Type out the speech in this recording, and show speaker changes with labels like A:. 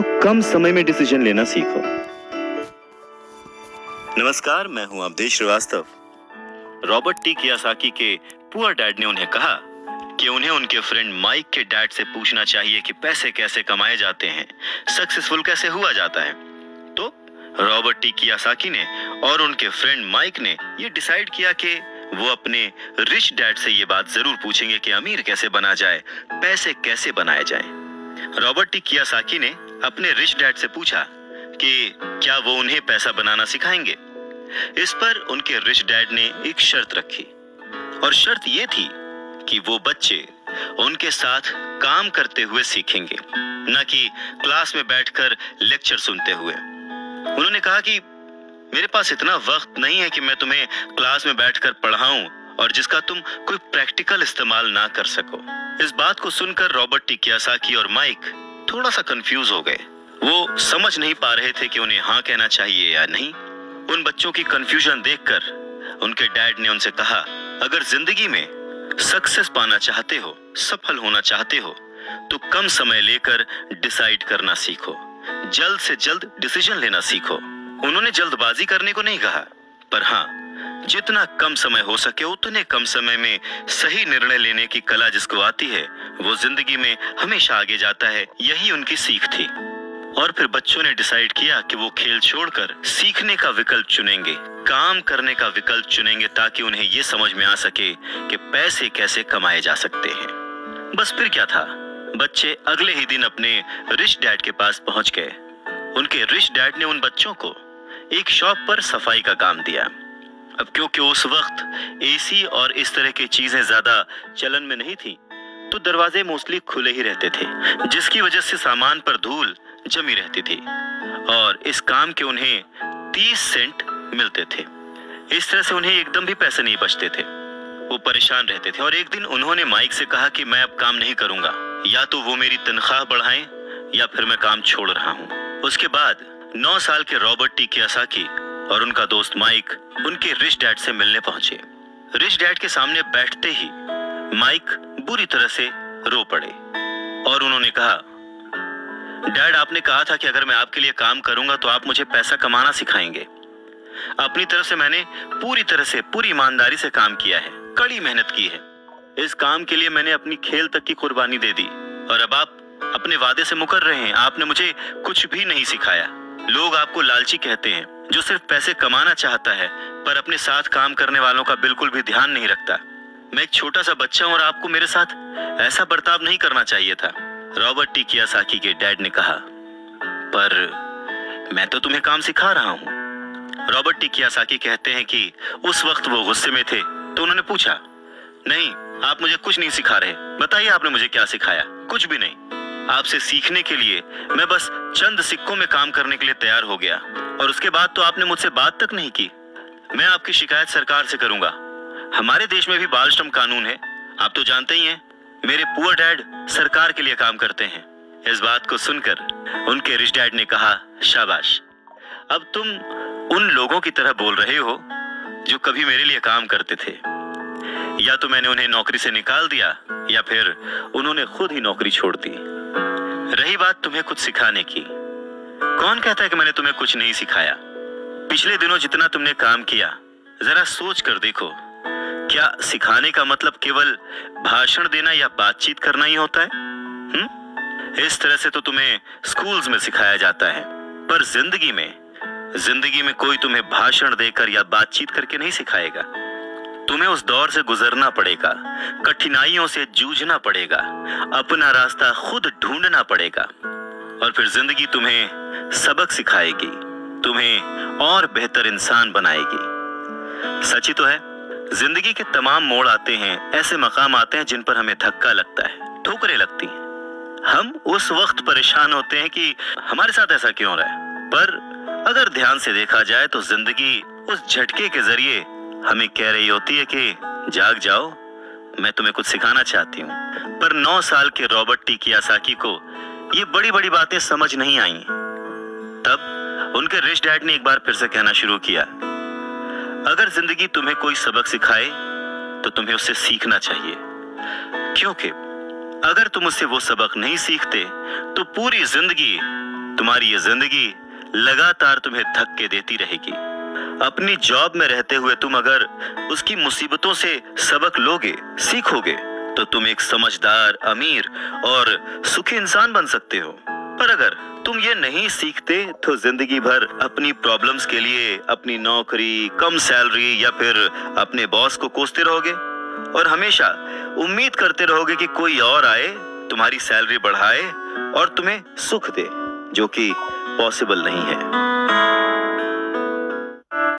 A: तो कम समय में डिसीजन लेना सीखो। नमस्कार, मैं हूं Avdhesh Srivastava. Robert T Kiyosaki के पुअर डैड ने उन्हें कहा कि उन्हें उनके फ्रेंड माइक के डैड से पूछना चाहिए कि पैसे कैसे कमाए जाते हैं, सक्सेसफुल कैसे हुआ जाता है। तो रॉबर्ट टी कियोसाकी ने और उनके फ्रेंड माइक ने ये डिसाइड किया कि वो अपने रिच डैड से ये बात जरूर पूछेंगे कि अमीर कैसे बना जाए, पैसे कैसे बनाए जाए। रॉबर्ट टी कियोसाकी ने अपने रिच डैड से पूछा कि क्या वो उन्हें पैसा बनाना सिखाएंगे। इस पर उनके रिच डैड ने एक शर्त रखी और शर्त ये थी कि वो बच्चे उनके साथ काम करते हुए सीखेंगे, न कि क्लास में बैठकर लेक्चर सुनते हुए। उन्होंने कहा कि मेरे पास इतना वक्त नहीं है कि मैं तुम्हें क्लास में बैठकर पढ़ाऊं और जिसका तुम कोई प्रैक्टिकल इस्तेमाल ना कर सको। इस बात को सुनकर रॉबर्ट टी कियोसाकी और माइक थोड़ा सा कंफ्यूज हो गए। वो समझ नहीं पा रहे थे कि उन्हें हाँ कहना चाहिए या नहीं। उन बच्चों की कंफ्यूजन देखकर उनके डैड ने उनसे कहा, अगर जिंदगी में सक्सेस पाना चाहते हो, सफल होना चाहते हो, तो कम समय लेकर डिसाइड करना सीखो, जल्द से जल्द डिसीजन लेना सीखो। उन्होंने जल्दबाजी करने को नहीं कहा, पर हाँ, जितना कम समय हो सके उतने कम समय में सही निर्णय लेने की कला जिसको आती है वो जिंदगी में हमेशा आगे जाता है। यही उनकी सीख थी। और फिर बच्चों ने डिसाइड किया कि वो खेल छोड़कर सीखने का विकल्प चुनेंगे, काम करने का विकल्प चुनेंगे, ताकि उन्हें ये समझ में आ सके कि पैसे कैसे कमाए जा सकते हैं। बस फिर क्या था, बच्चे अगले ही दिन अपने रिच डैड के पास पहुंच गए। उनके रिच डैड ने उन बच्चों को एक शॉप पर सफाई का काम दिया। अब क्योंकि उस वक्त एसी और इस तरह की चीजें ज्यादा चलन में नहीं थी, तो दरवाजे मोस्टली खुले ही रहते थे, जिसकी वजह से सामान पर धूल जमी रहती थी और इस काम के उन्हें 30 सेंट मिलते थे। इस तरह से उन्हें एकदम भी पैसे नहीं बचते थे। वो परेशान रहते थे और एक दिन उन्होंने माइक से कहा कि मैं अब काम नहीं करूंगा, या तो वो मेरी तनख्वाह बढ़ाएं या फिर मैं काम छोड़ रहा हूं। उसके बाद 9 साल के रॉबर्ट टी कियोसाकी और उनका दोस्त माइक उनके रिच डैड से मिलने पहुंचे। रिच डैड के सामने बैठते ही माइक बुरी तरह से रो पड़े और उन्होंने कहा, डैड, आपने कहा था कि अगर मैं आपके लिए काम करूंगा तो आप मुझे पैसा कमाना सिखाएंगे। अपनी तरफ से मैंने पूरी तरह से, पूरी ईमानदारी से काम किया है, कड़ी मेहनत की है। इस काम के लिए मैंने अपनी खेल तक की कुर्बानी दे दी और अब आप अपने वादे से मुकर रहे हैं। आपने मुझे कुछ भी नहीं सिखाया। लोग आपको लालची कहते हैं, जो सिर्फ पैसे कमाना चाहता है पर अपने साथ काम करने वालों का बिल्कुल भी ध्यान नहीं रखता। मैं एक छोटा सा बच्चा हूं और आपको मेरे साथ ऐसा बर्ताव नहीं करना चाहिए था। रॉबर्ट टी कियोसाकी के डैड ने कहा, पर मैं तो तुम्हें काम सिखा रहा हूं। रॉबर्ट टी कियोसाकी कहते हैं कि उस वक्त वो गुस्से में थे, तो उन्होंने पूछा, नहीं, आप मुझे कुछ नहीं सिखा रहे। बताइए आपने मुझे क्या सिखाया? कुछ भी नहीं। आपसे सीखने के लिए मैं बस चंद सिक्कों में काम करने के लिए तैयार हो गया और उसके बाद तो आपने मुझसे बात तक नहीं की। मैं आपकी शिकायत सरकार से करूंगा। हमारे देश में भी बाल श्रम कानून है, आप तो जानते ही हैं। मेरे पुअर डैड सरकार के लिए काम करते हैं। इस बात को सुनकर उनके रिच डैड ने कहा, शाबाश, अब तुम उन लोगों की तरह बोल रहे हो जो कभी मेरे लिए काम करते थे। या तो मैंने उन्हें नौकरी से निकाल दिया या फिर उन्होंने खुद ही नौकरी छोड़ दी। रही बात तुम्हें कुछ सिखाने की, कौन कहता है कि मैंने तुम्हें कुछ नहीं सिखाया? पिछले दिनों जितना तुमने काम किया, जरा सोच कर देखो, क्या सिखाने का मतलब केवल भाषण देना या बातचीत करना ही होता है? इस तरह से तो तुम्हें स्कूल्स में सिखाया जाता है, पर जिंदगी में कोई तुम्हें भाषण देकर या बातचीत करके नहीं सिखाएगा। तुम्हें उस दौर से गुजरना पड़ेगा, कठिनाइयों से जूझना पड़ेगा, अपना रास्ता खुद ढूंढना पड़ेगा और फिर जिंदगी तुम्हें सबक सिखाएगी, तुम्हें और बेहतर इंसान बनाएगी। सच ही तो है, जिंदगी के तमाम मोड़ आते हैं, ऐसे मकाम आते हैं जिन पर हमें धक्का लगता है, ठोकरें लगती हैं। हम उस वक्त परेशान होते हैं कि हमारे साथ ऐसा क्यों रहा है, पर अगर ध्यान से देखा जाए तो जिंदगी उस झटके के जरिए हमें कह रही होती है कि जाग जाओ, मैं तुम्हें कुछ सिखाना चाहती हूँ। पर 9 साल के रॉबर्ट टी कियोसाकी को ये बड़ी बड़ी बातें समझ नहीं आई। तब उनके रिच डैड ने एक बार फिर से कहना शुरू किया, अगर जिंदगी तुम्हें कोई सबक सिखाए तो तुम्हें उससे सीखना चाहिए, क्योंकि अगर तुम उससे वो सबक नहीं सीखते तो पूरी जिंदगी तुम्हारी ये जिंदगी लगातार तुम्हें धक्के देती रहेगी। अपनी जॉब में रहते हुए तुम अगर उसकी मुसीबतों से सबक लोगे, सीखोगे, तो तुम एक समझदार, अमीर और सुखी इंसान बन सकते हो। पर अगर तुम ये नहीं सीखते तो जिंदगी भर अपनी प्रॉब्लम्स के लिए अपनी नौकरी, कम सैलरी या फिर अपने बॉस को कोसते रहोगे और हमेशा उम्मीद करते रहोगे कि कोई और आए, तुम्हारी सैलरी बढ़ाए और तुम्हें सुख दे, जो कि पॉसिबल नहीं है।